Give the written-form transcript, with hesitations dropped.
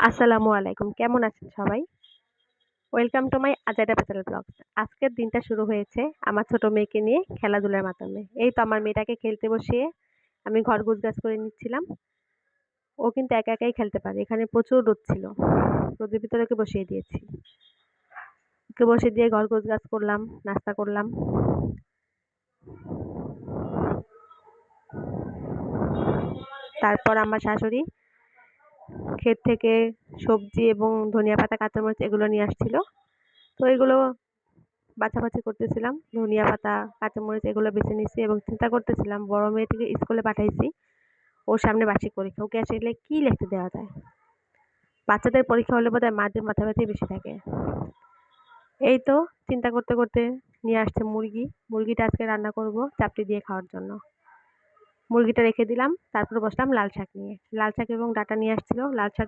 আসসালামু আলাইকুম। কেমন আছেন সবাই? ওয়েলকাম টু মাই আজাইরা পেতাল ব্লগস। আজকের দিনটা শুরু হয়েছে আমার ছোট মেয়েকে নিয়ে খেলাধুলার মাধ্যমে। এই তো আমার মেয়েটাকে খেলতে বসিয়ে আমি ঘর গোছগাছ করে নিচ্ছিলাম। ও কিন্তু একা একাই খেলতে পারে। এখানে প্রচুর রোদ ছিল। রোদের ভিতরে ওকে বসিয়ে দিয়েছি। ওকে বসিয়ে দিয়ে ঘর গোছগাছ করলাম, নাস্তা করলাম। তারপর আমার শাশুড়ি ক্ষেত থেকে সবজি এবং ধনিয়া পাতা, কাঁচামরিচ এগুলো নিয়ে আসছিল। তো এগুলো বাছাবাছি করতেছিলাম। ধনিয়া পাতা, কাঁচামরিচ এগুলো বেছে নিচ্ছি এবং চিন্তা করতেছিলাম বড় মেয়েটিকে স্কুলে পাঠাইছি। ওর সামনে বার্ষিক পরীক্ষা। ওকে আসলে কি লিখতে দেওয়া যায়? বাচ্চাদের পরীক্ষা হলে বোধহয় মাদের মাথা ব্যথাই বেশি থাকে। এই তো চিন্তা করতে করতে নিয়ে আসছে মুরগি। মুরগিটা আজকে রান্না করব চাপটি দিয়ে খাওয়ার জন্য। মুরগিটা রেখে দিলাম। তারপর বসলাম লাল শাক নিয়ে। লাল শাক এবং ডাঁটা নিয়ে আসছিল। লাল শাক